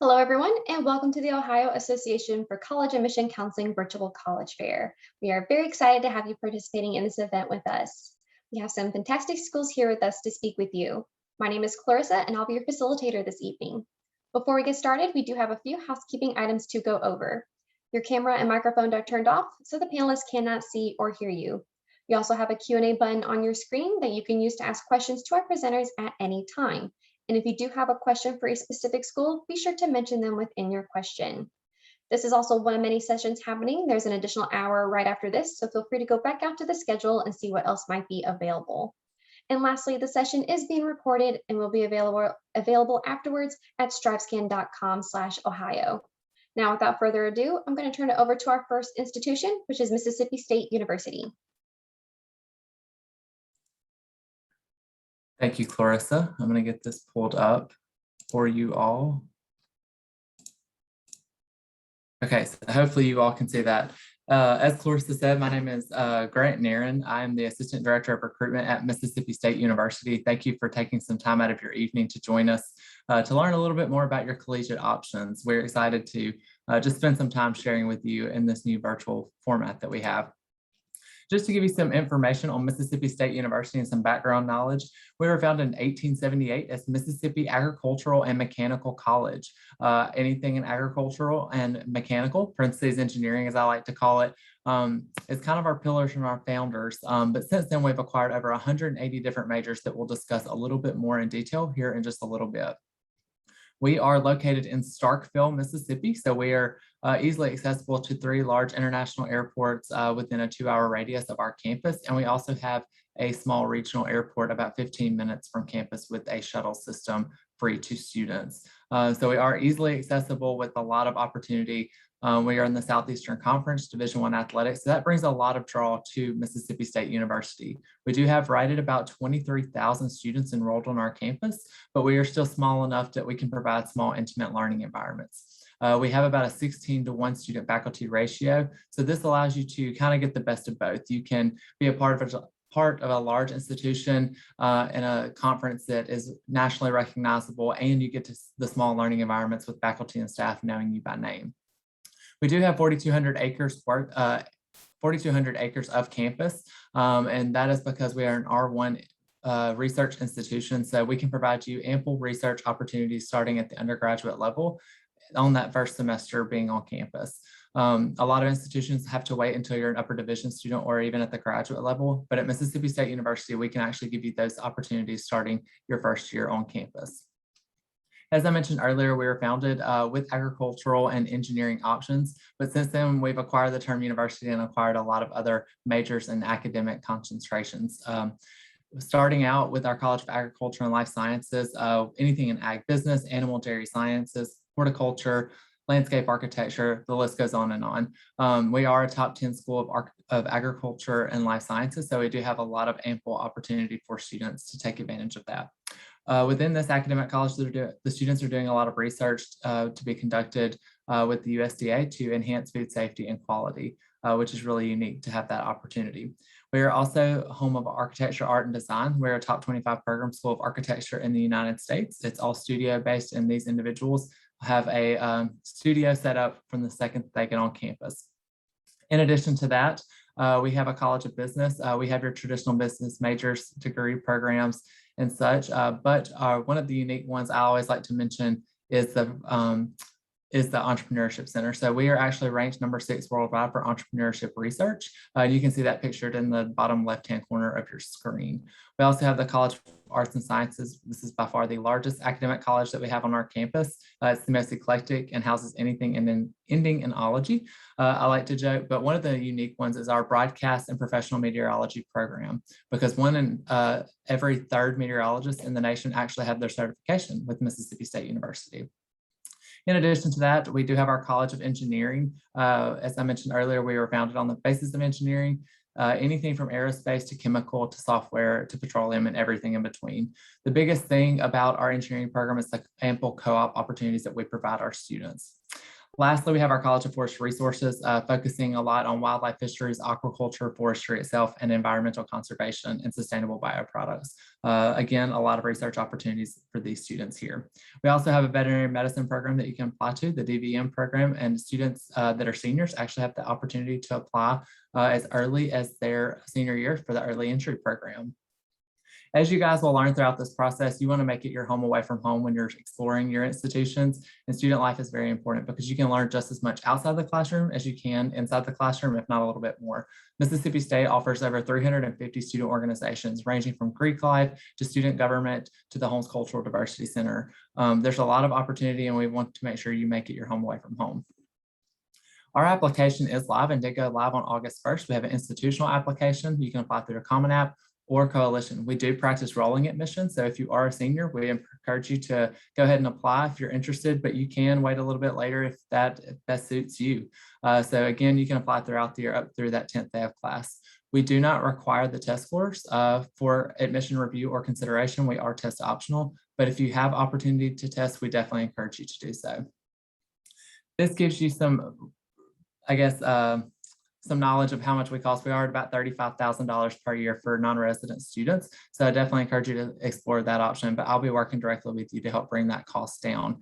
Hello, everyone, and welcome to the Ohio Association for College Admission Counseling Virtual College Fair. We are very excited to have you participating in this event with us. We have some fantastic schools here with us to speak with you. My name is Clarissa, and I'll be your facilitator this evening. Before we get started, we do have a few housekeeping items to go over. Your camera and microphone are turned off, so the panelists cannot see or hear you. We also have a Q&A button on your screen that you can use to ask questions to our presenters at any time. And if you do have a question for a specific school, be sure to mention them within your question. This is also one of many sessions happening. There's an additional hour right after this, so feel free to go back out to the schedule and see what else might be available. And lastly, the session is being recorded and will be available afterwards at strivescan.com/Ohio. Now, without further ado, I'm going to turn it over to our first institution, which is Mississippi State University. Thank you, Clarissa. I'm going to get this pulled up for you all. Okay, so hopefully you all can see that. As Clarissa said, my name is Grant Nairn. I am the Assistant Director of Recruitment at Mississippi State University. Thank you for taking some time out of your evening to join us to learn a little bit more about your collegiate options. We're excited to just spend some time sharing with you in this new virtual format that we have. Just to give you some information on Mississippi State University and some background knowledge, we were founded in 1878 as Mississippi Agricultural and Mechanical College. Anything in agricultural and mechanical, parentheses engineering as I like to call it, is kind of our pillars from our founders. But since then, we've acquired over 180 different majors that we'll discuss a little bit more in detail here in just a little bit. We are located in Starkville, Mississippi, so we are easily accessible to 3 large international airports within a 2-hour radius of our campus. And we also have a small regional airport about 15 minutes from campus with a shuttle system free to students. So we are easily accessible with a lot of opportunity. We are in the Southeastern Conference, Division I athletics, so that brings a lot of draw to Mississippi State University. We do have right at about 23,000 students enrolled on our campus, but we are still small enough that we can provide small, intimate learning environments. We have about a 16-to-1 student faculty ratio, so this allows you to kind of get the best of both. You can be a part of a large institution in a conference that is nationally recognizable, and you get to the small learning environments with faculty and staff knowing you by name. We do have 4,200 acres of campus, and that is because we are an R1 research institution, so we can provide you ample research opportunities starting at the undergraduate level on that first semester being on campus. A lot of institutions have to wait until you're an upper division student or even at the graduate level, but at Mississippi State University, we can actually give you those opportunities starting your first year on campus. As I mentioned earlier, we were founded with agricultural and engineering options, but since then we've acquired the term university and acquired a lot of other majors and academic concentrations. Starting out with our College of Agriculture and Life Sciences, anything in ag business, animal dairy sciences, horticulture, landscape architecture, the list goes on and on. We are a top 10 school of agriculture and life sciences, so we do have a lot of ample opportunity for students to take advantage of that. Within this academic college, the students are doing a lot of research to be conducted with the USDA to enhance food safety and quality, which is really unique to have that opportunity. We are also home of architecture, art, and design. We're a top 25 program school of architecture in the United States. It's all studio based, and these individuals have a studio set up from the second they get on campus. In addition to that, we have a College of Business. We have your traditional business majors, degree programs, and such. But one of the unique ones I always like to mention is the Entrepreneurship Center. So we are actually ranked number 6 worldwide for entrepreneurship research. You can see that pictured in the bottom left-hand corner of your screen. We also have the College of Arts and Sciences. This is by far the largest academic college that we have on our campus. It's the most eclectic and houses anything ending in ology. I like to joke, but one of the unique ones is our broadcast and professional meteorology program, because one in every 3rd meteorologist in the nation actually have their certification with Mississippi State University. In addition to that, we do have our College of Engineering. As I mentioned earlier, we were founded on the basis of engineering, anything from aerospace to chemical to software to petroleum and everything in between. The biggest thing about our engineering program is the ample co-op opportunities that we provide our students. Lastly, we have our College of Forest Resources, focusing a lot on wildlife fisheries, aquaculture, forestry itself, and environmental conservation and sustainable bioproducts. Again, a lot of research opportunities for these students here. We also have a veterinary medicine program that you can apply to, the DVM program, and students that are seniors actually have the opportunity to apply as early as their senior year for the early entry program. As you guys will learn throughout this process, you want to make it your home away from home when you're exploring your institutions. And student life is very important because you can learn just as much outside the classroom as you can inside the classroom, if not a little bit more. Mississippi State offers over 350 student organizations, ranging from Greek life to student government to the Holmes Cultural Diversity Center. There's a lot of opportunity, and we want to make sure you make it your home away from home. Our application is live and did go live on August 1st. We have an institutional application. You can apply through a Common App or Coalition. We do practice rolling admissions. So if you are a senior, we encourage you to go ahead and apply if you're interested, but you can wait a little bit later if that best suits you. So again, you can apply throughout the year up through that 10th day of class. We do not require the test scores for admission review or consideration. We are test optional, but if you have opportunity to test, we definitely encourage you to do so. This gives you some, I guess, some knowledge of how much we cost. We are at about $35,000 per year for non-resident students. So I definitely encourage you to explore that option, but I'll be working directly with you to help bring that cost down.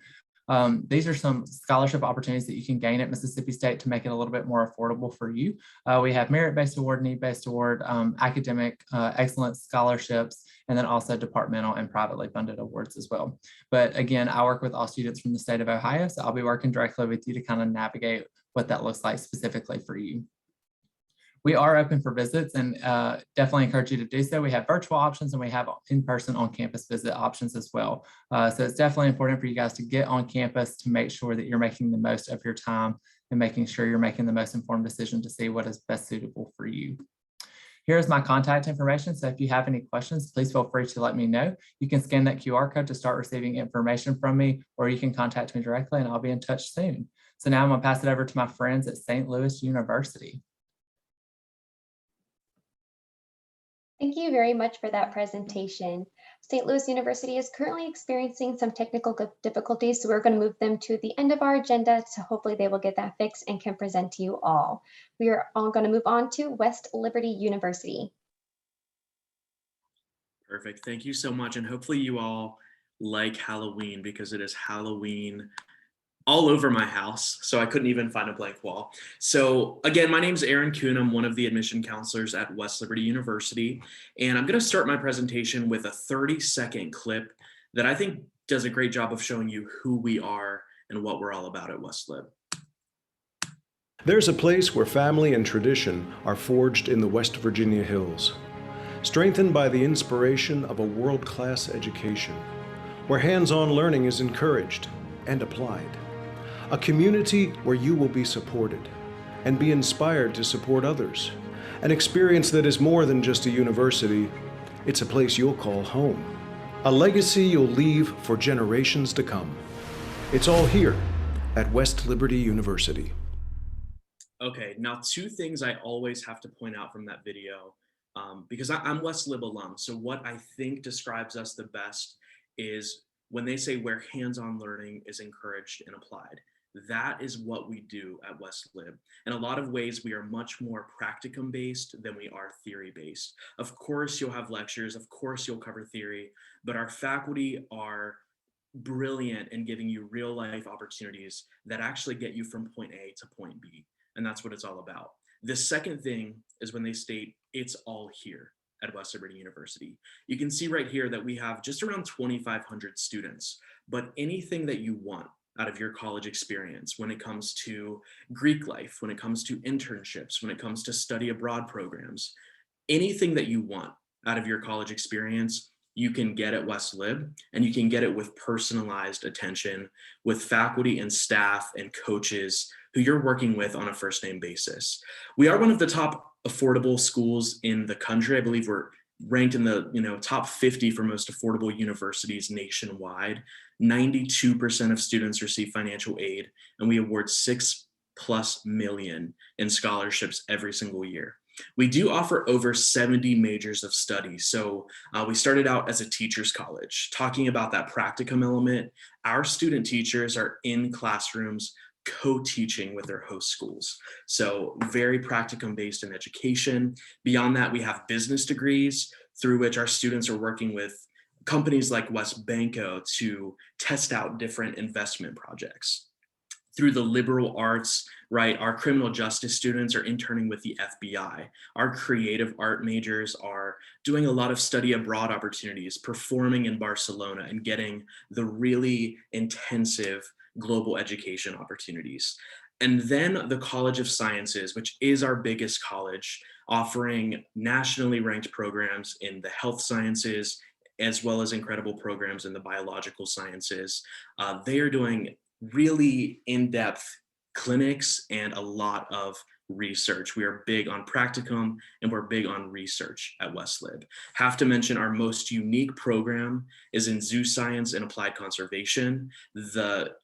These are some scholarship opportunities that you can gain at Mississippi State to make it a little bit more affordable for you. We have merit-based award, need-based award, academic excellence scholarships, and then also departmental and privately funded awards as well. But again, I work with all students from the state of Ohio, so I'll be working directly with you to kind of navigate what that looks like specifically for you. We are open for visits and definitely encourage you to do so. We have virtual options and we have in-person on-campus visit options as well. So it's definitely important for you guys to get on campus to make sure that you're making the most of your time and making sure you're making the most informed decision to see what is best suitable for you. Here's my contact information. So if you have any questions, please feel free to let me know. You can scan that QR code to start receiving information from me, or you can contact me directly and I'll be in touch soon. So now I'm gonna pass it over to my friends at St. Louis University. Thank you very much for that presentation. St. Louis University is currently experiencing some technical difficulties, so we're going to move them to the end of our agenda, so hopefully they will get that fixed and can present to you all. We are all going to move on to West Liberty University. Perfect. Thank you so much. And hopefully you all like Halloween, because it is Halloween all over my house, so I couldn't even find a blank wall. So again, my name is Aaron Kuhn. I'm one of the admission counselors at West Liberty University, and I'm going to start my presentation with a 30-second clip that I think does a great job of showing you who we are and what we're all about at West Lib. There's a place where family and tradition are forged in the West Virginia hills, strengthened by the inspiration of a world-class education, where hands-on learning is encouraged and applied. A community where you will be supported and be inspired to support others. An experience that is more than just a university, it's a place you'll call home. A legacy you'll leave for generations to come. It's all here at West Liberty University. Okay, now two things I always have to point out from that video, because I'm West Lib alum, so what I think describes us the best is when they say where hands-on learning is encouraged and applied. That is what we do at West Lib. In a lot of ways, we are much more practicum based than we are theory based. Of course, you'll have lectures, of course, you'll cover theory, but our faculty are brilliant in giving you real life opportunities that actually get you from point A to point B. And that's what it's all about. The second thing is when they state it's all here at West Liberty University. You can see right here that we have just around 2,500 students, but anything that you want out of your college experience, when it comes to Greek life, when it comes to internships, when it comes to study abroad programs, anything that you want out of your college experience, you can get at West Lib, and you can get it with personalized attention with faculty and staff and coaches who you're working with on a first name basis. We are one of the top affordable schools in the country. I believe we're ranked in the top 50 for most affordable universities nationwide. 92% of students receive financial aid, and we award $6+ million in scholarships every single year. We do offer over 70 majors of study. So we started out as a teacher's college, talking about that practicum element. Our student teachers are in classrooms co-teaching with their host schools. So very practicum based in education. Beyond that, we have business degrees through which our students are working with companies like West Banco to test out different investment projects. Through the liberal arts, right, our criminal justice students are interning with the FBI. Our creative art majors are doing a lot of study abroad opportunities, performing in Barcelona and getting the really intensive global education opportunities. And then the College of Sciences, which is our biggest college, offering nationally ranked programs in the health sciences, as well as incredible programs in the biological sciences. They are doing really in-depth clinics and a lot of research. We are big on practicum and we're big on research at West Lib. Have to mention our most unique program is in zoo science and applied conservation. The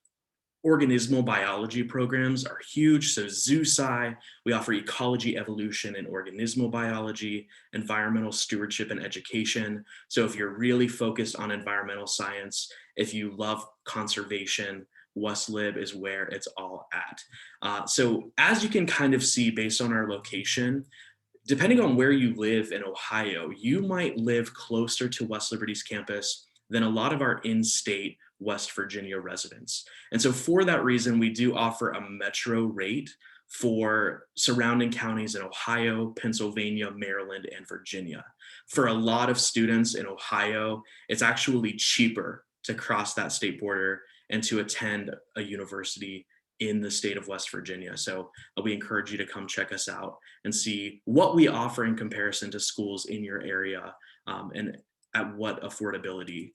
organismal biology programs are huge. So zoo sci, we offer ecology, evolution, and organismal biology, environmental stewardship and education. So if you're really focused on environmental science, if you love conservation, West Lib is where it's all at. So as you can kind of see based on our location, depending on where you live in Ohio, you might live closer to West Liberty's campus than a lot of our in-state West Virginia residents. And so for that reason, we do offer a metro rate for surrounding counties in Ohio, Pennsylvania, Maryland, and Virginia. For a lot of students in Ohio, it's actually cheaper to cross that state border and to attend a university in the state of West Virginia. So we encourage you to come check us out and see what we offer in comparison to schools in your area and at what affordability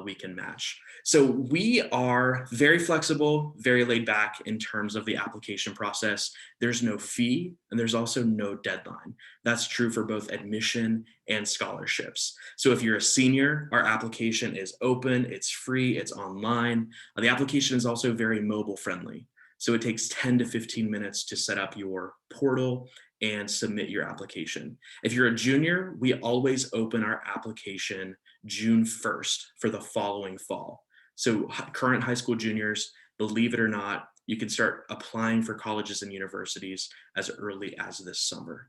we can match. So we are very flexible, very laid back in terms of the application process. There's no fee and there's also no deadline. That's true for both admission and scholarships. So if you're a senior, our application is open, it's free, it's online. The application is also very mobile friendly. So it takes 10 to 15 minutes to set up your portal and submit your application. If you're a junior, we always open our application June 1st for the following fall. So current high school juniors, believe it or not, you can start applying for colleges and universities as early as this summer.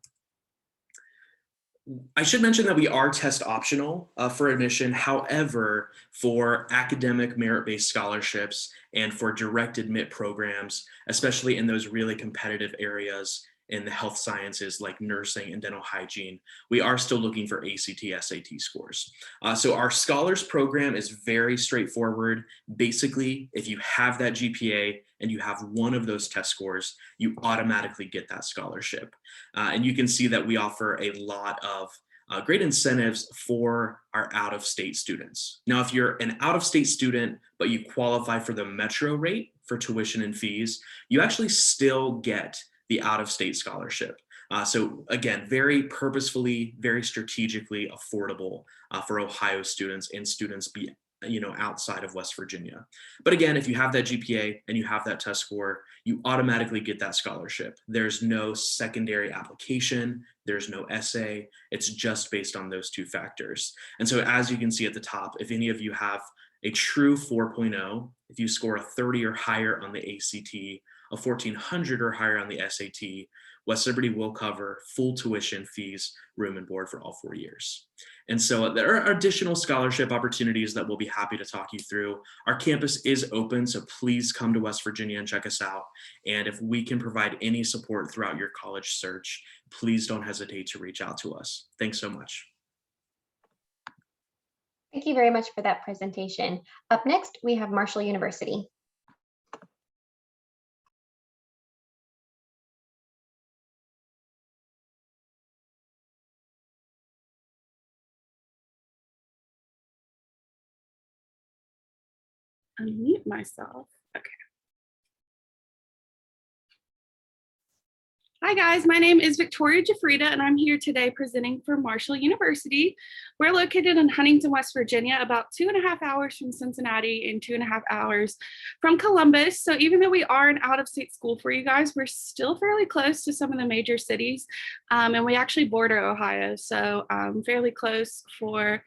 I should mention that we are test optional for admission. However, for academic merit-based scholarships and for direct admit programs, especially in those really competitive areas in the health sciences like nursing and dental hygiene, we are still looking for ACT, SAT scores. So our scholars program is very straightforward. Basically, if you have that GPA and you have one of those test scores, you automatically get that scholarship. And you can see that we offer a lot of great incentives for our out-of-state students. Now, if you're an out-of-state student, but you qualify for the metro rate for tuition and fees, you actually still get the out-of-state scholarship. So again, very purposefully, very strategically affordable for Ohio students and students outside of West Virginia. But again, if you have that GPA and you have that test score, you automatically get that scholarship. There's no secondary application, there's no essay, it's just based on those two factors. And so as you can see at the top, if any of you have a true 4.0, if you score a 30 or higher on the ACT, a 1400 or higher on the SAT, West Liberty will cover full tuition, fees, room and board for all 4 years. And so there are additional scholarship opportunities that we'll be happy to talk you through. Our campus is open, so please come to West Virginia and check us out. And if we can provide any support throughout your college search, please don't hesitate to reach out to us. Thanks so much. Thank you very much for that presentation. Up next, we have Marshall University. Unmute myself. Okay. Hi guys, my name is Victoria Jafrida and I'm here today presenting for Marshall University. We're located in Huntington, West Virginia, about 2.5 hours from Cincinnati and 2.5 hours from Columbus. So even though we are an out-of-state school for you guys, we're still fairly close to some of the major cities. And we actually border Ohio, so fairly close for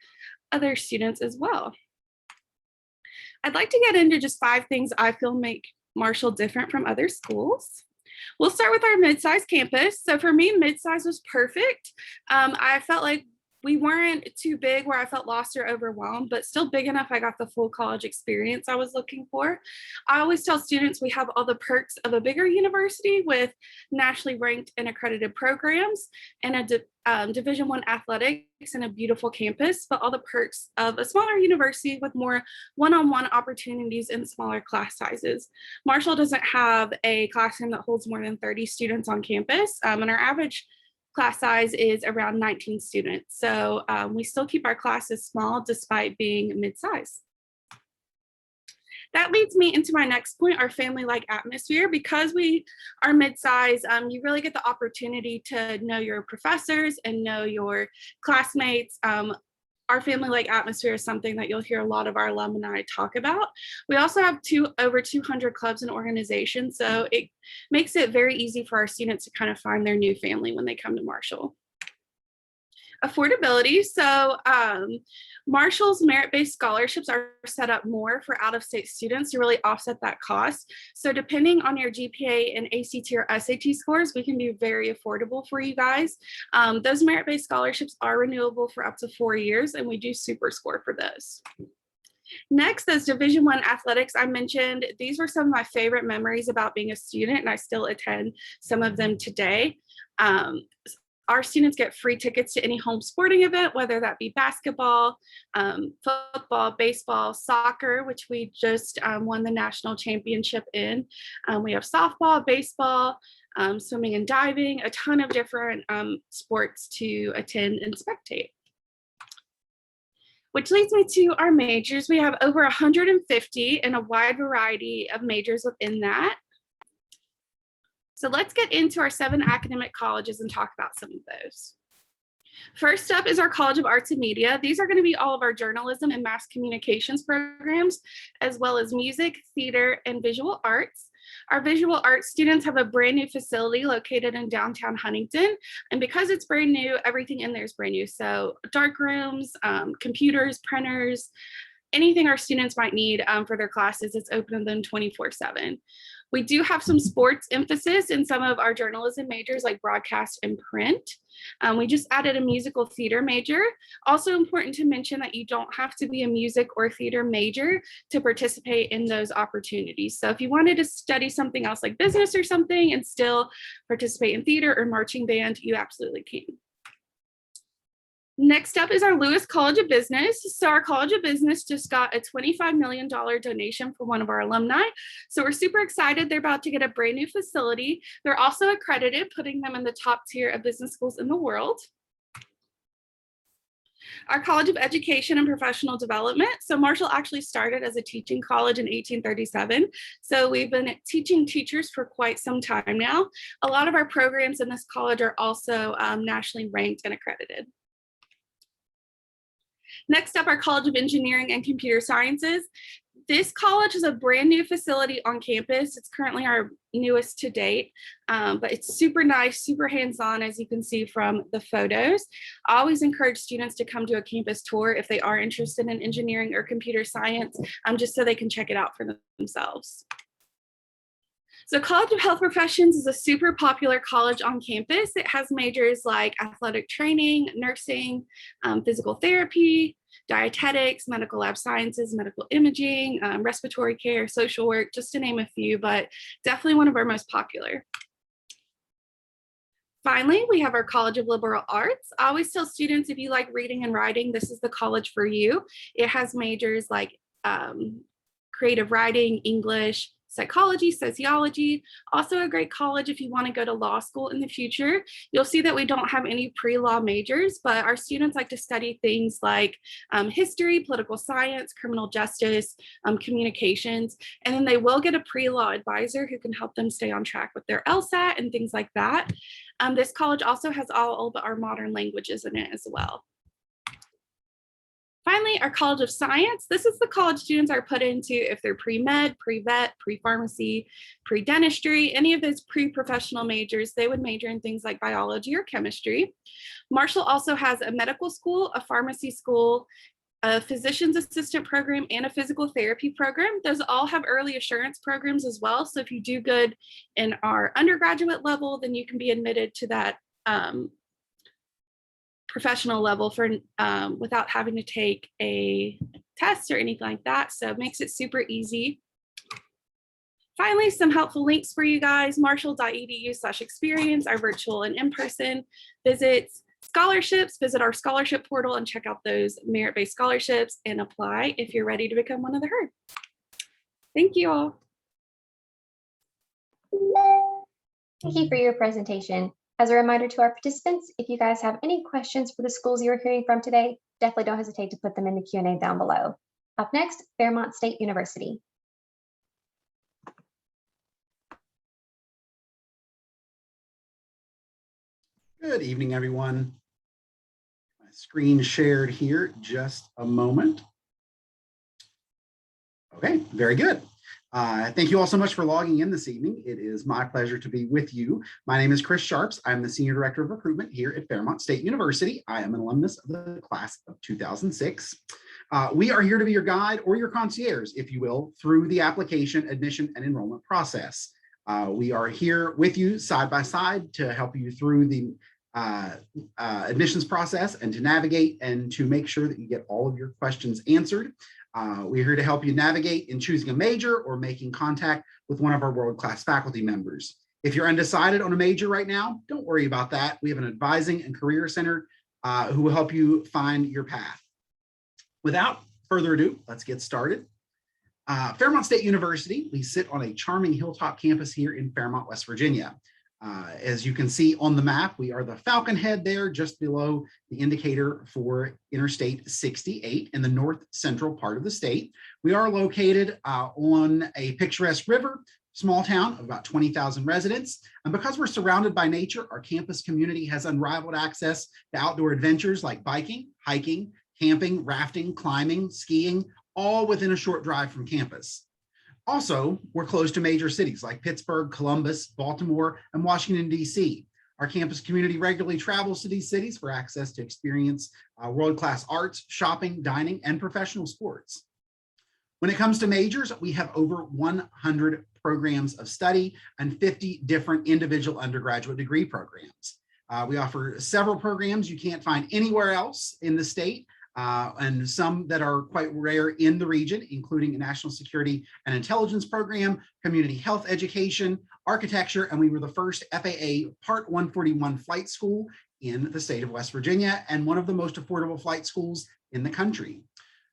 other students as well. I'd like to get into just 5 things I feel make Marshall different from other schools? We'll start with our mid-size campus. So for me, mid-size was perfect. I felt like we weren't too big where I felt lost or overwhelmed, but still big enough I got the full college experience I was looking for. I always tell students we have all the perks of a bigger university with nationally ranked and accredited programs and a Division I athletics and a beautiful campus, but all the perks of a smaller university with more one-on-one opportunities and smaller class sizes. Marshall doesn't have a classroom that holds more than 30 students on campus, and our average class size is around 19 students. So we still keep our classes small despite being mid-size. That leads me into my next point, our family-like atmosphere. Because we are mid-size, you really get the opportunity to know your professors and know your classmates. Our family-like atmosphere is something that you'll hear a lot of our alumni talk about. We also have over 200 clubs and organizations, so it makes it very easy for our students to kind of find their new family when they come to Marshall. Affordability. So Marshall's merit-based scholarships are set up more for out-of-state students to really offset that cost. So depending on your GPA and ACT or SAT scores, we can be very affordable for you guys. Those merit-based scholarships are renewable for up to 4 years, and we do super score for those. Next, as Division I athletics, I mentioned these were some of my favorite memories about being a student, and I still attend some of them today. Our students get free tickets to any home sporting event, whether that be basketball, football, baseball, soccer, which we just won the national championship in. We have softball, baseball, swimming and diving, a ton of different sports to attend and spectate. Which leads me to our majors. We have over 150 and a wide variety of majors within that. So let's get into our 7 academic colleges and talk about some of those. First up is our College of Arts and Media. These are going to be all of our journalism and mass communications programs, as well as music, theater, and visual arts. Our visual arts students have a brand new facility located in downtown Huntington. And because it's brand new, everything in there is brand new. So dark rooms, computers, printers, anything our students might need for their classes, it's open to them 24/7. We do have some sports emphasis in some of our journalism majors like broadcast and print. We just added a musical theater major. Also important to mention that you don't have to be a music or theater major to participate in those opportunities. So if you wanted to study something else like business or something and still participate in theater or marching band, you absolutely can. Next up is our Lewis College of Business. So our College of Business just got a $25 million donation from one of our alumni. So we're super excited. They're about to get a brand new facility. They're also accredited, putting them in the top tier of business schools in the world. Our College of Education and Professional Development. So Marshall actually started as a teaching college in 1837. So we've been teaching teachers for quite some time now. A lot of our programs in this college are also nationally ranked and accredited. Next up, our College of Engineering and Computer Sciences. This college is a brand new facility on campus. It's currently our newest to date, but it's super nice, super hands-on, as you can see from the photos. I always encourage students to come to a campus tour if they are interested in engineering or computer science, just so they can check it out for themselves. So College of Health Professions is a super popular college on campus. It has majors like athletic training, nursing, physical therapy, dietetics, medical lab sciences, medical imaging, respiratory care, social work, just to name a few, but definitely one of our most popular. Finally, we have our College of Liberal Arts. I always tell students, if you like reading and writing, this is the college for you. It has majors like creative writing, English, psychology, sociology. Also a great college if you want to go to law school in the future. You'll see that we don't have any pre-law majors, but our students like to study things like history, political science, criminal justice, communications, and then they will get a pre-law advisor who can help them stay on track with their LSAT and things like that. This college also has all of our modern languages in it as well. Finally, our College of Science. This is the college students are put into if they're pre-med, pre-vet, pre-pharmacy, pre-dentistry, any of those pre-professional majors, they would major in things like biology or chemistry. Marshall also has a medical school, a pharmacy school, a physician's assistant program, and a physical therapy program. Those all have early assurance programs as well. So if you do good in our undergraduate level, then you can be admitted to that professional level for without having to take a test or anything like that. So it makes it super easy. Finally, some helpful links for you guys: marshall.edu/experience, our virtual and in-person visits, scholarships. Visit our scholarship portal and check out those merit-based scholarships and apply if you're ready to become one of the herd. Thank you all. Thank you for your presentation. As a reminder to our participants, if you guys have any questions for the schools you're hearing from today, definitely don't hesitate to put them in the Q&A down below. Up next, Fairmont State University. Good evening, everyone. My screen shared here, just a moment. Okay, very good. Thank you all so much for logging in this evening. It is my pleasure to be with you. My name is Chris Sharps. I'm the Senior Director of Recruitment here at Fairmont State University. I am an alumnus of the class of 2006. We are here to be your guide or your concierge, if you will, through the application, admission, and enrollment process. We are here with you side by side to help you through the admissions process and to navigate and to make sure that you get all of your questions answered. We're here to help you navigate in choosing a major or making contact with one of our world-class faculty members. If you're undecided on a major right now, don't worry about that. We have an advising and career center who will help you find your path. Without further ado, let's get started. Fairmont State University, we sit on a charming hilltop campus here in Fairmont, West Virginia. As you can see on the map, we are the Falcon Head there, just below the indicator for Interstate 68 in the north central part of the state. We are located on a picturesque river, small town of about 20,000 residents. And because we're surrounded by nature, our campus community has unrivaled access to outdoor adventures like biking, hiking, camping, rafting, climbing, skiing, all within a short drive from campus. Also, we're close to major cities like Pittsburgh, Columbus, Baltimore, and Washington, D.C. Our campus community regularly travels to these cities for access to experience world-class arts, shopping, dining, and professional sports. When it comes to majors, we have over 100 programs of study and 50 different individual undergraduate degree programs. We offer several programs you can't find anywhere else in the state, and some that are quite rare in the region, including a national security and intelligence program, community health education, architecture, and we were the first FAA Part 141 flight school in the state of West Virginia and one of the most affordable flight schools in the country.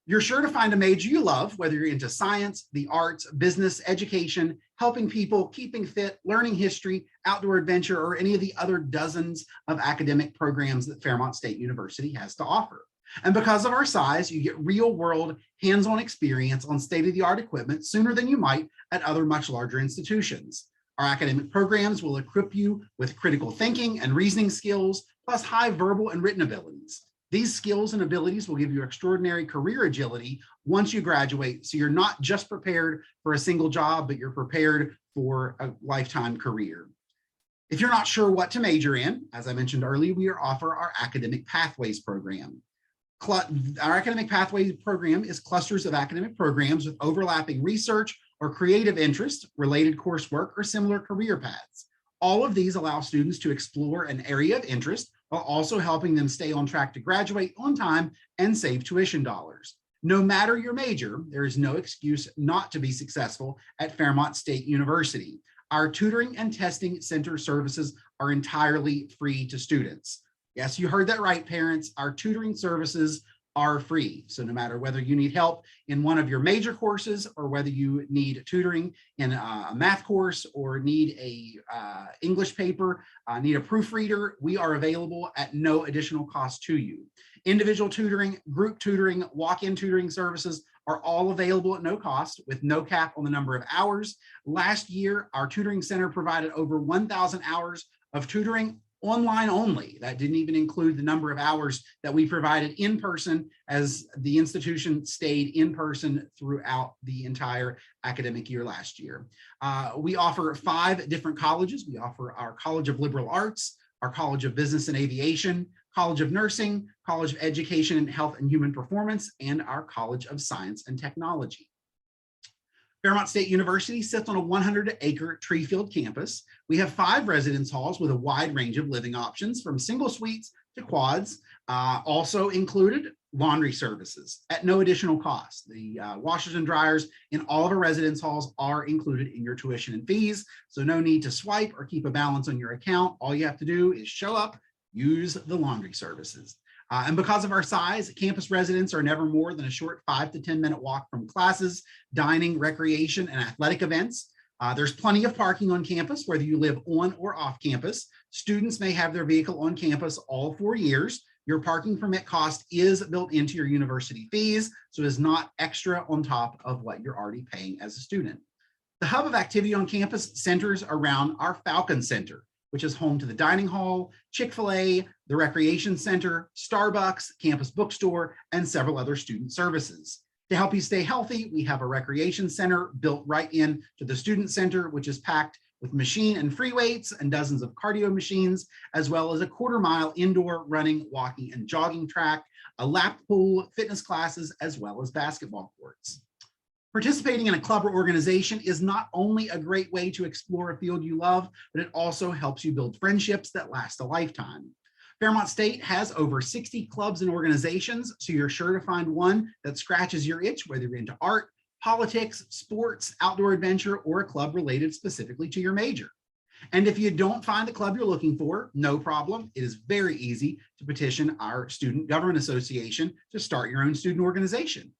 You're sure to find a major you love, whether you're into science, the arts, business, education, helping people, keeping fit, learning history, outdoor adventure, or any of the other dozens of academic programs that Fairmont State University has to offer. And because of our size, you get real-world, hands-on experience on state-of-the-art equipment sooner than you might at other much larger institutions. Our academic programs will equip you with critical thinking and reasoning skills, plus high verbal and written abilities. These skills and abilities will give you extraordinary career agility once you graduate, so you're not just prepared for a single job, but you're prepared for a lifetime career. If you're not sure what to major in, as I mentioned earlier, we offer our Academic Pathways program. Our Academic Pathways program is clusters of academic programs with overlapping research or creative interest, related coursework, or similar career paths. All of these allow students to explore an area of interest while also helping them stay on track to graduate on time and save tuition dollars. No matter your major, there is no excuse not to be successful at Fairmont State University. Our tutoring and testing center services are entirely free to students. Yes, you heard that right, parents. Our tutoring services are free. So no matter whether you need help in one of your major courses or whether you need tutoring in a math course or need a English paper, need a proofreader, we are available at no additional cost to you. Individual tutoring, group tutoring, walk-in tutoring services are all available at no cost with no cap on the number of hours. Last year, our tutoring center provided over 1,000 hours of tutoring online only. That didn't even include the number of hours that we provided in person, as the institution stayed in person throughout the entire academic year last year. We offer 5 different colleges. We offer our College of Liberal Arts, our College of Business and Aviation, College of Nursing, College of Education and Health and Human Performance, and our College of Science and Technology. Fairmont State University sits on a 100-acre tree-filled campus. We have 5 residence halls with a wide range of living options, from single suites to quads. Also included laundry services at no additional cost. The washers and dryers in all of our residence halls are included in your tuition and fees, so no need to swipe or keep a balance on your account. All you have to do is show up, use the laundry services. And because of our size, campus residents are never more than a short 5 to 10 minute walk from classes, dining, recreation, and athletic events. There's plenty of parking on campus, whether you live on or off campus. Students may have their vehicle on campus all 4 years. Your parking permit cost is built into your university fees, so it is not extra on top of what you're already paying as a student. The hub of activity on campus centers around our Falcon Center, which is home to the dining hall, Chick-fil-A, the recreation center, Starbucks, campus bookstore, and several other student services. To help you stay healthy, we have a recreation center built right in to the student center, which is packed with machine and free weights and dozens of cardio machines, as well as a quarter-mile indoor running, walking, and jogging track, a lap pool, fitness classes, as well as basketball courts. Participating in a club or organization is not only a great way to explore a field you love, but it also helps you build friendships that last a lifetime. Fairmont State has over 60 clubs and organizations, so you're sure to find one that scratches your itch, whether you're into art, politics, sports, outdoor adventure, or a club related specifically to your major. And if you don't find the club you're looking for, no problem. It is very easy to petition our Student Government Association to start your own student organization.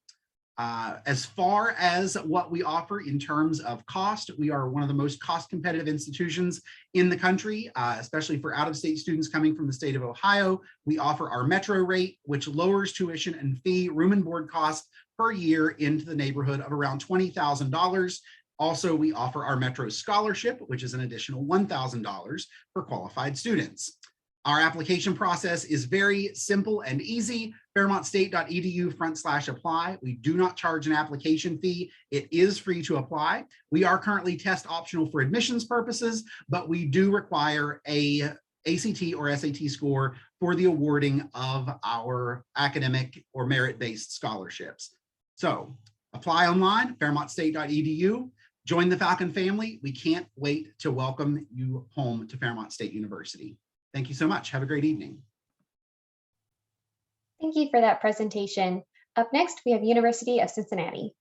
As far as what we offer in terms of cost, we are one of the most cost competitive institutions in the country, especially for out-of-state students coming from the state of Ohio. We offer our Metro rate, which lowers tuition and fee, room and board costs per year into the neighborhood of around $20,000. Also, we offer our Metro Scholarship, which is an additional $1,000 for qualified students. Our application process is very simple and easy. FairmontState.edu/apply. We do not charge an application fee. It is free to apply. We are currently test optional for admissions purposes, but we do require a ACT or SAT score for the awarding of our academic or merit-based scholarships. So apply online, FairmontState.edu. Join the Falcon family. We can't wait to welcome you home to Fairmont State University. Thank you so much. Have a great evening. Thank you for that presentation. Up next, we have University of Cincinnati.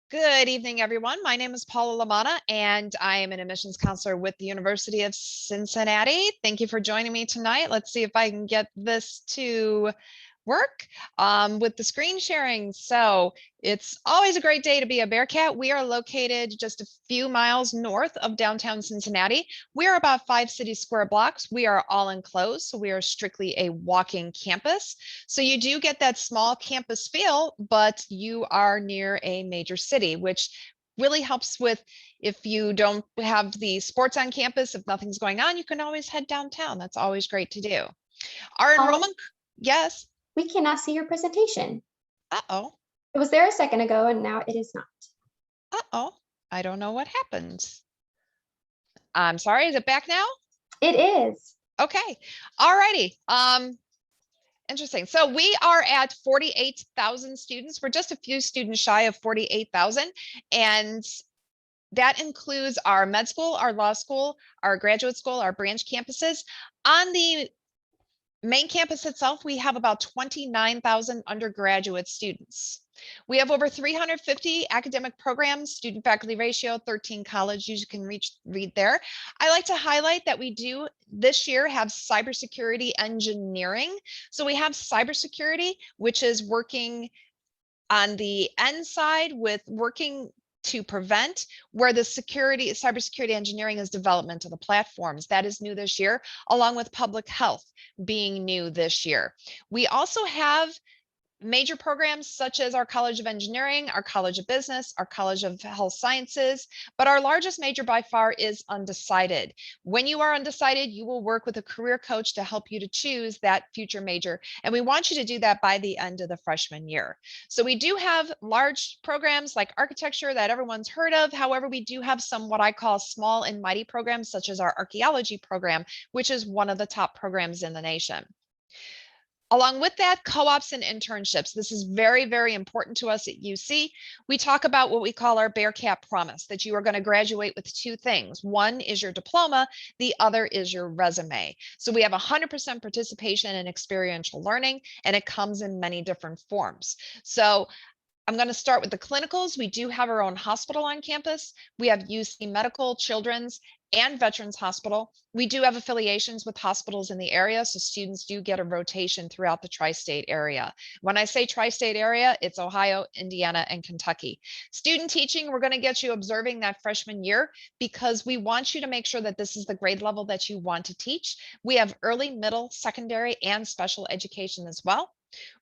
Good evening, everyone. My name is Paula Lamana, and I am an admissions counselor with the University of Cincinnati. Thank you for joining me tonight. Let's see if I can get this to work with the screen sharing. So it's always a great day to be a Bearcat. We are located just a few miles north of downtown Cincinnati. We are about 5 city square blocks. We are all enclosed, so we are strictly a walking campus. So you do get that small campus feel, but you are near a major city, which really helps with if you don't have the sports on campus, if nothing's going on, you can always head downtown. That's always great to do. Our enrollment, yes. We cannot see your presentation. Uh-oh. It was there a second ago and now it is not. Uh-oh. I don't know what happened. I'm sorry. Is it back now? It is. Okay. All righty. Interesting. So we are at 48,000 students. We're just a few students shy of 48,000. And that includes our med school, our law school, our graduate school, our branch campuses. On the main campus itself, we have about 29,000 undergraduate students. We have over 350 academic programs, student faculty ratio, 13 college. You can read there. I like to highlight that we do this year have cybersecurity engineering. So we have cybersecurity, which is working on the end side with working to prevent, where the cybersecurity engineering is development of the platforms. That is new this year, along with public health being new this year. We also have major programs such as our College of Engineering, our College of Business, our College of Health Sciences, but our largest major by far is undecided. When you are undecided, you will work with a career coach to help you to choose that future major. And we want you to do that by the end of the freshman year. So we do have large programs like architecture that everyone's heard of. However, we do have some what I call small and mighty programs, such as our archaeology program, which is one of the top programs in the nation. Along with that, co-ops and internships. This is very, very important to us at UC. We talk about what we call our Bearcat promise, that you are going to graduate with two things. One is your diploma, the other is your resume. So we have 100% participation in experiential learning, and it comes in many different forms. So I'm going to start with the clinicals. We do have our own hospital on campus. We have UC Medical, Children's, and Veterans Hospital. We do have affiliations with hospitals in the area, so students do get a rotation throughout the tri-state area. When I say tri-state area, it's Ohio, Indiana, and Kentucky. Student teaching, we're going to get you observing that freshman year because we want you to make sure that this is the grade level that you want to teach. We have early, middle, secondary, and special education as well.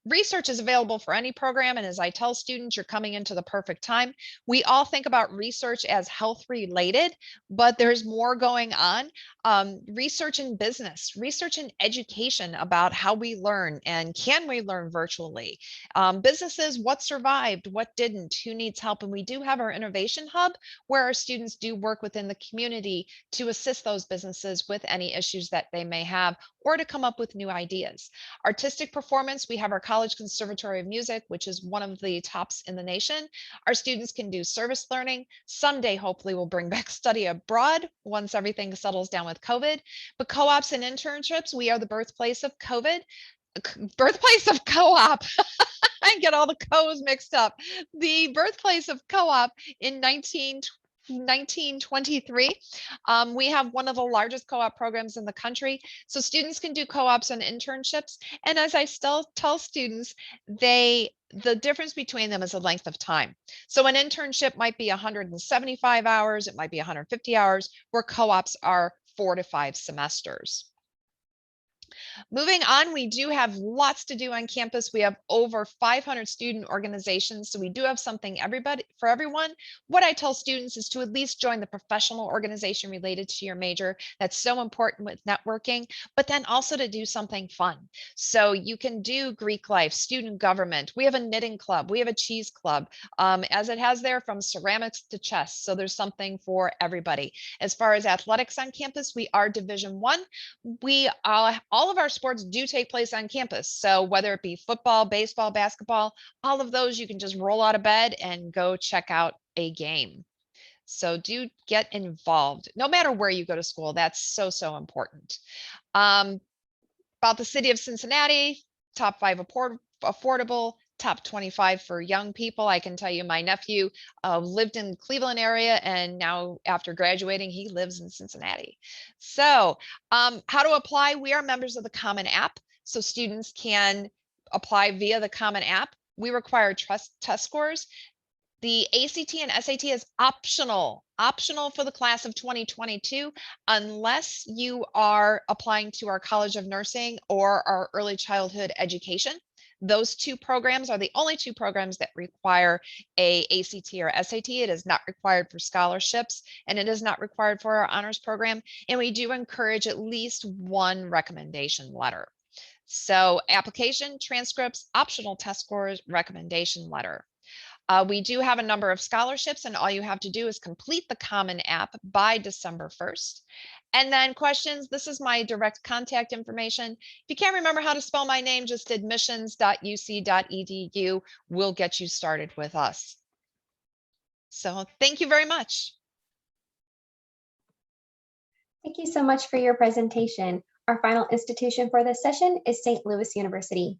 Research is available for any program, and as I tell students, you're coming into the perfect time. We all think about research as health related, but there's more going on. Research in business, research in education about how we learn and can we learn virtually. Businesses, what survived, what didn't, who needs help, and we do have our innovation hub where our students do work within the community to assist those businesses with any issues that they may have or to come up with new ideas. Artistic performance, we have our College Conservatory of Music, which is one of the tops in the nation. Our students can do service learning. Someday, hopefully, we'll bring back study abroad once everything settles down with COVID. But co-ops and internships, we are the birthplace of co-op. I get all the co's mixed up. The birthplace of co-op in 1923. We have one of the largest co-op programs in the country. So students can do co-ops and internships. And as I still tell students, the difference between them is the length of time. So an internship might be 175 hours, it might be 150 hours, where co-ops are 4 to 5 semesters. Moving on, we do have lots to do on campus. We have over 500 student organizations, so we do have something for everyone. What I tell students is to at least join the professional organization related to your major. That's so important with networking, but then also to do something fun. So you can do Greek life, student government. We have a knitting club. We have a cheese club, as it has there from ceramics to chess. So there's something for everybody. As far as athletics on campus, we are Division I. All of our sports do take place on campus. So whether it be football, baseball, basketball, all of those, you can just roll out of bed and go check out a game. So do get involved, no matter where you go to school. That's so, so important. About the city of Cincinnati, top 5 affordable, top 25 for young people. I can tell you my nephew lived in Cleveland area, and now after graduating, he lives in Cincinnati. So how to apply? We are members of the Common App, so students can apply via the Common App. We require test scores. The ACT and SAT is optional for the class of 2022, unless you are applying to our College of Nursing or our Early Childhood Education. Those 2 programs are the only 2 programs that require a ACT or SAT. It is not required for scholarships, and it is not required for our honors program. And we do encourage at least 1 recommendation letter. So application, transcripts, optional test scores, recommendation letter. We do have a number of scholarships, and all you have to do is complete the Common App by December 1st. And then questions, this is my direct contact information. If you can't remember how to spell my name, just admissions.uc.edu will get you started with us. So thank you very much. Thank you so much for your presentation. Our final institution for this session is St. Louis University.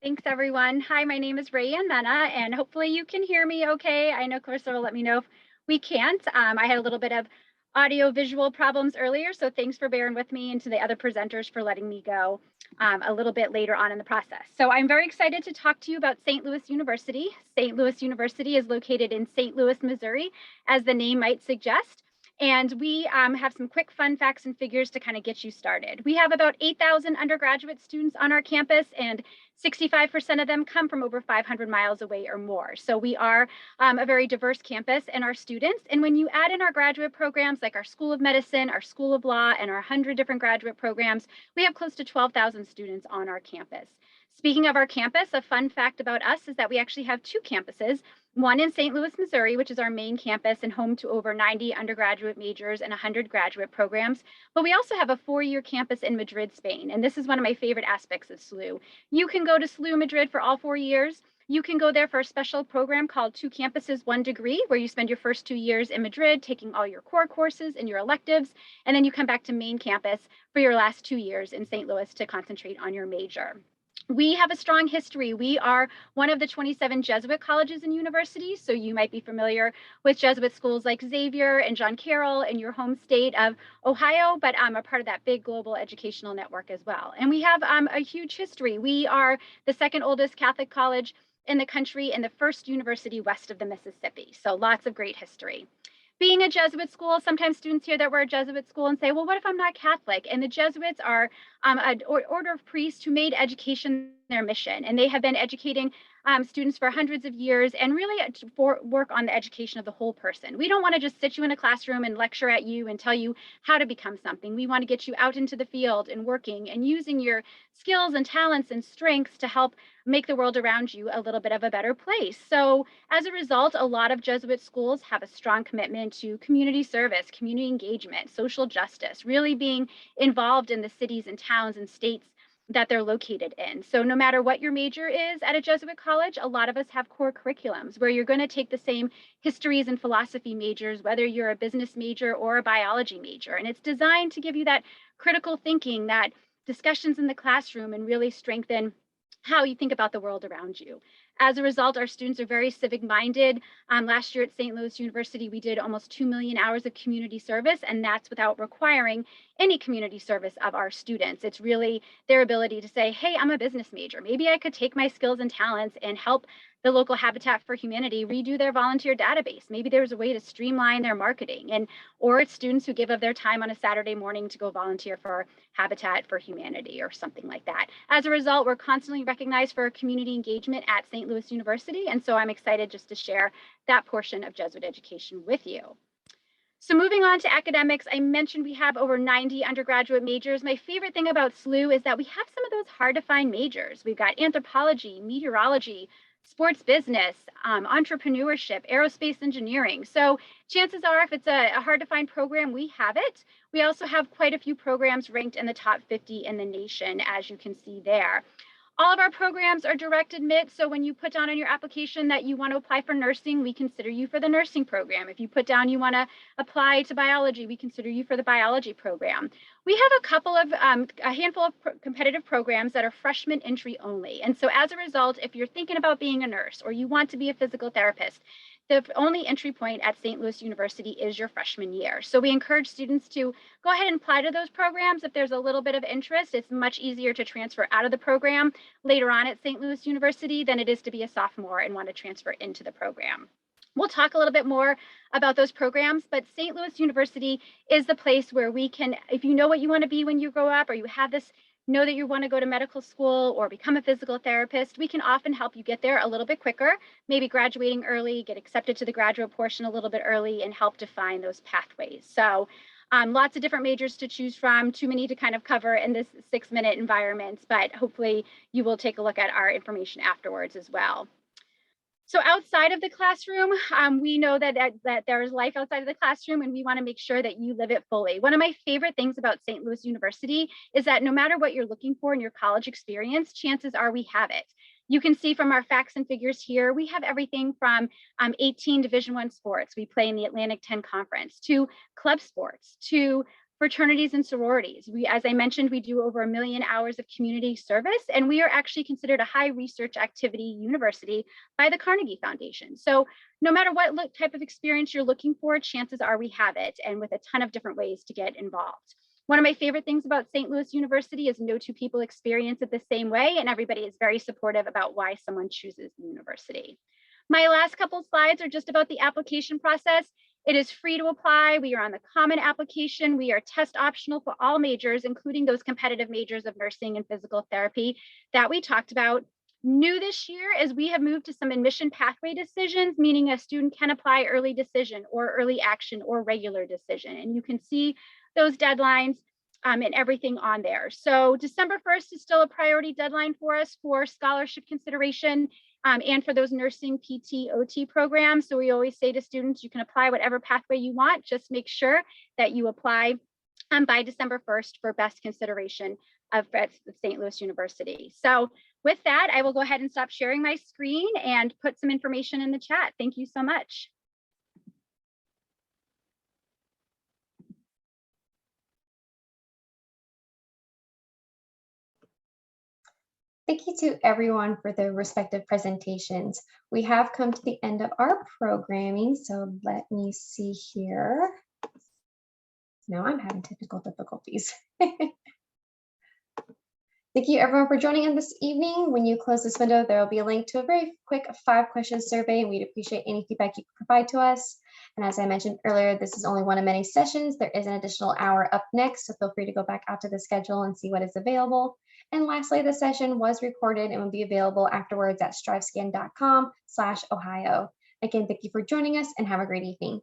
Thanks, everyone. Hi, my name is Rayanne Mena, and hopefully you can hear me okay. I know Clarissa will let me know if we can't. I had a little bit of audio visual problems earlier, so thanks for bearing with me, and to the other presenters for letting me go a little bit later on in the process. So I'm very excited to talk to you about St. Louis University. St. Louis University is located in St. Louis, Missouri, as the name might suggest. And we have some quick fun facts and figures to kind of get you started. We have about 8,000 undergraduate students on our campus, and 65% of them come from over 500 miles away or more. So we are a very diverse campus in our students. And when you add in our graduate programs like our School of Medicine, our School of Law, and our 100 different graduate programs, we have close to 12,000 students on our campus. Speaking of our campus, a fun fact about us is that we actually have two campuses, one in St. Louis, Missouri, which is our main campus and home to over 90 undergraduate majors and 100 graduate programs. But we also have a 4-year campus in Madrid, Spain. And this is one of my favorite aspects of SLU. You can go to SLU Madrid for all 4 years. You can go there for a special program called 2 Campuses, 1 Degree, where you spend your first 2 years in Madrid taking all your core courses and your electives. And then you come back to main campus for your last 2 years in St. Louis to concentrate on your major. We have a strong history. We are one of the 27 Jesuit colleges and universities. So you might be familiar with Jesuit schools like Xavier and John Carroll in your home state of Ohio, but I'm a part of that big global educational network as well. And we have a huge history. We are the second oldest Catholic college in the country and the first university west of the Mississippi. So lots of great history. Being a Jesuit school, sometimes students hear that we're a Jesuit school and say, well, what if I'm not Catholic? And the Jesuits are an order of priests who made education their mission. And they have been educating students for hundreds of years and really work on the education of the whole person. We don't want to just sit you in a classroom and lecture at you and tell you how to become something. We want to get you out into the field and working and using your skills and talents and strengths to help make the world around you a little bit of a better place. So as a result, a lot of Jesuit schools have a strong commitment to community service, community engagement, social justice, really being involved in the cities and towns and states that they're located in. So no matter what your major is at a Jesuit college, a lot of us have core curriculums where you're going to take the same histories and philosophy majors, whether you're a business major or a biology major. And it's designed to give you that critical thinking, that discussions in the classroom, and really strengthen how you think about the world around you. As a result, our students are very civic minded. Last year at St. Louis University, we did almost 2 million hours of community service, and that's without requiring any community service of our students. It's really their ability to say, hey, I'm a business major. Maybe I could take my skills and talents and help the local Habitat for Humanity redo their volunteer database. Maybe there's a way to streamline their marketing, or it's students who give of their time on a Saturday morning to go volunteer for Habitat for Humanity or something like that. As a result, we're constantly recognized for community engagement at St. Louis University. And so I'm excited just to share that portion of Jesuit education with you. So moving on to academics, I mentioned we have over 90 undergraduate majors. My favorite thing about SLU is that we have some of those hard to find majors. We've got anthropology, meteorology, sports business, entrepreneurship, aerospace engineering. So chances are, if it's a hard to find program, we have it. We also have quite a few programs ranked in the top 50 in the nation, as you can see there. All of our programs are direct admit. So when you put down on your application that you want to apply for nursing, we consider you for the nursing program. If you put down you want to apply to biology, we consider you for the biology program. We have a handful of competitive programs that are freshman entry only. And so as a result, if you're thinking about being a nurse or you want to be a physical therapist, the only entry point at St. Louis University is your freshman year. So we encourage students to go ahead and apply to those programs. If there's a little bit of interest, it's much easier to transfer out of the program later on at St. Louis University than it is to be a sophomore and want to transfer into the program. We'll talk a little bit more about those programs, but St. Louis University is the place where we can, if you know what you want to be when you grow up, or you have this know that you want to go to medical school or become a physical therapist, we can often help you get there a little bit quicker, maybe graduating early, get accepted to the graduate portion a little bit early, and help define those pathways. So lots of different majors to choose from, too many to kind of cover in this 6-minute environment, but hopefully you will take a look at our information afterwards as well. So outside of the classroom, we know that there is life outside of the classroom, and we want to make sure that you live it fully. One of my favorite things about St. Louis University is that no matter what you're looking for in your college experience, chances are we have it. You can see from our facts and figures here, we have everything from 18 Division I sports. We play in the Atlantic 10 Conference, to club sports, to fraternities and sororities. As I mentioned, we do over 1 million hours of community service, and we are actually considered a high research activity university by the Carnegie Foundation. So no matter what type of experience you're looking for, chances are we have it, and with a ton of different ways to get involved. One of my favorite things about St. Louis University is no two people experience it the same way, and everybody is very supportive about why someone chooses the university. My last couple slides are just about the application process. It is free to apply. We are on the common application. We are test optional for all majors, including those competitive majors of nursing and physical therapy that we talked about. New this year is we have moved to some admission pathway decisions, meaning a student can apply early decision or early action or regular decision. And you can see those deadlines and everything on there. So December 1st is still a priority deadline for us for scholarship consideration and for those nursing PT, OT programs. So we always say to students, you can apply whatever pathway you want, just make sure that you apply by December 1st for best consideration of St. Louis University. So with that, I will go ahead and stop sharing my screen and put some information in the chat. Thank you so much. Thank you to everyone for their respective presentations. We have come to the end of our programming, so let me see here. Now I'm having technical difficulties. Thank you everyone for joining in this evening. When you close this window, there will be a link to a very quick 5-question survey, and we'd appreciate any feedback you can provide to us. And as I mentioned earlier, this is only one of many sessions. There is an additional hour up next, so feel free to go back out to the schedule and see what is available. And lastly, the session was recorded and will be available afterwards at strivescan.com/Ohio. Again, thank you for joining us and have a great evening.